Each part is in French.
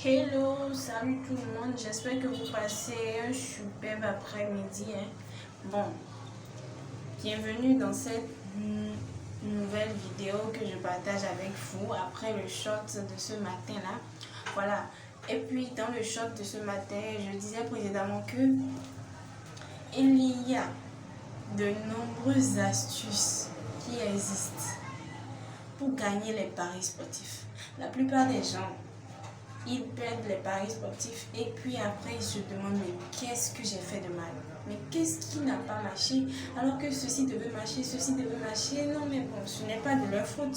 Hello, salut tout le monde, j'espère que vous passez un superbe après-midi. Bon, bienvenue dans cette nouvelle vidéo que je partage avec vous après le shot de ce matin-là. Voilà, et puis dans le shot de ce matin, je disais précédemment que il y a de nombreuses astuces qui existent pour gagner les paris sportifs. La plupart des gens, ils perdent les paris sportifs et puis après ils se demandent mais qu'est-ce que j'ai fait de mal? Mais qu'est-ce qui n'a pas marché? Alors que ceci devait marcher, ceci devait marcher. Non mais bon, ce n'est pas de leur faute.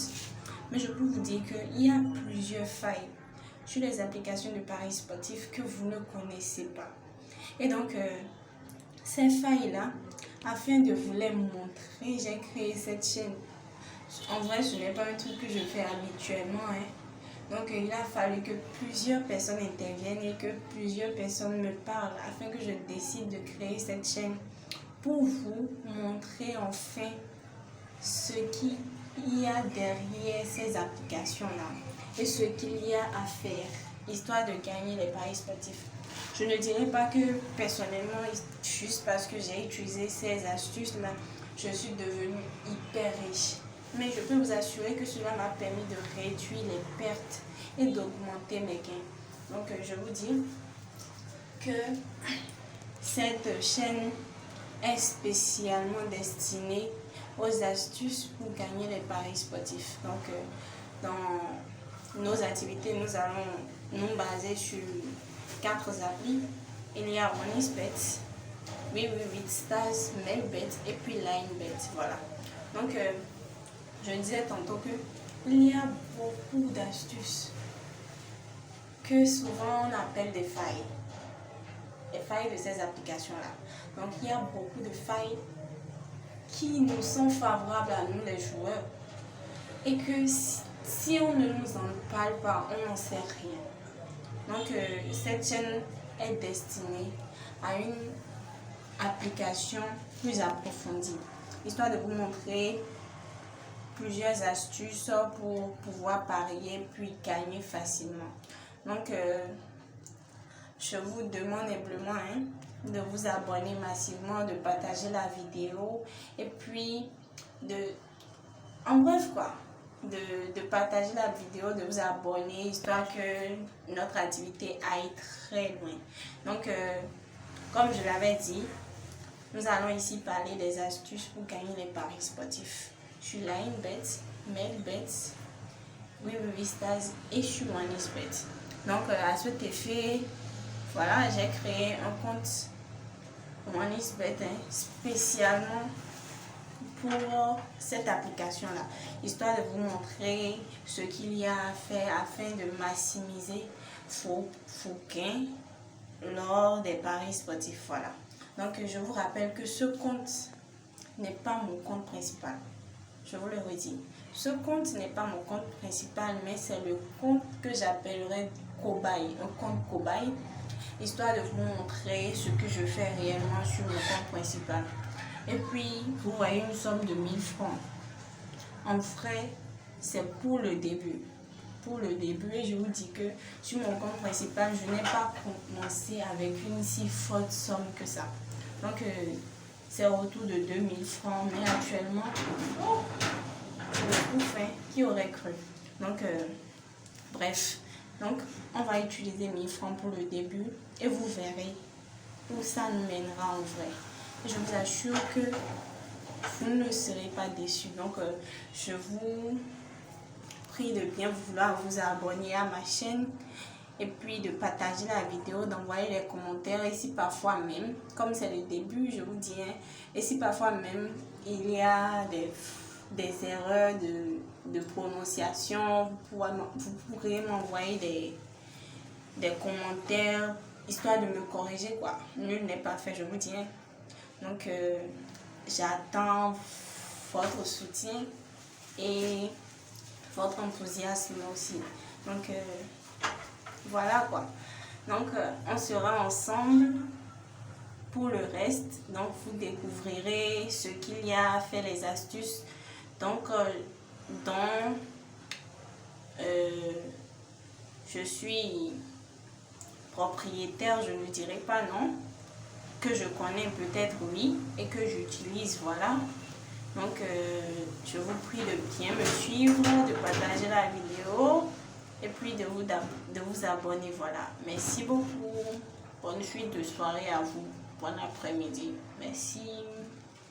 Mais je peux vous dire qu'il y a plusieurs failles sur les applications de paris sportifs que vous ne connaissez pas. Et donc, ces failles-là, afin de vous les montrer, j'ai créé cette chaîne. En vrai, ce n'est pas un truc que je fais habituellement, Donc, il a fallu que plusieurs personnes interviennent et que plusieurs personnes me parlent afin que je décide de créer cette chaîne pour vous montrer enfin ce qu'il y a derrière ces applications-là et ce qu'il y a à faire, histoire de gagner les paris sportifs. Je ne dirais pas que personnellement, juste parce que j'ai utilisé ces astuces-là, je suis devenue hyper riche. Mais je peux vous assurer que cela m'a permis de réduire les pertes et d'augmenter mes gains. Donc, je vous dis que cette chaîne est spécialement destinée aux astuces pour gagner les paris sportifs. Donc, dans nos activités, nous allons nous baser sur 4 applis. Il y a OneXBet, WeWinStars, MakeBet et puis LineBet. Voilà. Donc, je disais tantôt qu'il y a beaucoup d'astuces que souvent on appelle des failles. Les failles de ces applications-là. Donc, il y a beaucoup de failles qui nous sont favorables à nous, les joueurs. Et que si on ne nous en parle pas, on n'en sait rien. Donc, cette chaîne est destinée à une application plus approfondie, histoire de vous montrer plusieurs astuces pour pouvoir parier puis gagner facilement. Donc, je vous demande simplement de vous abonner massivement, de partager la vidéo et puis en bref quoi, de partager la vidéo, de vous abonner histoire que notre activité aille très loin. Donc, comme je l'avais dit, nous allons ici parler des astuces pour gagner les paris sportifs sur LineBet, MakeBet, WeWinStars et sur OneXBet. Donc, à cet effet, voilà, j'ai créé un compte OneXBet spécialement pour cette application-là, histoire de vous montrer ce qu'il y a à faire afin de maximiser vos gains lors des paris sportifs. Voilà. Donc, je vous rappelle que ce compte n'est pas mon compte principal. Je vous le redis. Ce compte n'est pas mon compte principal, mais c'est le compte que j'appellerais cobaye, un compte cobaye, histoire de vous montrer ce que je fais réellement sur mon compte principal. Et puis, vous voyez une somme de 1000 francs. En vrai, c'est pour le début. Pour le début, et je vous dis que sur mon compte principal, je n'ai pas commencé avec une si forte somme que ça. Donc, c'est autour de 2000 francs, mais actuellement, c'est beaucoup, qui aurait cru. Donc, bref. Donc, on va utiliser 1000 francs pour le début et vous verrez où ça nous mènera en vrai. Et je vous assure que vous ne serez pas déçus. Donc, je vous prie de bien vouloir vous abonner à ma chaîne et puis de partager la vidéo, d'envoyer les commentaires. Et si parfois même, comme c'est le début, je vous dis, et si parfois même il y a des erreurs de prononciation, vous pourrez m'envoyer des commentaires, histoire de me corriger, quoi. Nul n'est pas fait, je vous dis. Donc, j'attends votre soutien et votre enthousiasme aussi. Donc, voilà quoi. Donc, on sera ensemble pour le reste. Donc, vous découvrirez ce qu'il y a à faire, les astuces. Donc, je suis propriétaire, je ne dirais pas non. Que je connais peut-être, oui, et que j'utilise, voilà. Donc, je vous prie de bien me suivre, de partager la vidéo et puis de vous abonner, voilà. Merci beaucoup. Bonne suite de soirée à vous. Bon après-midi. Merci.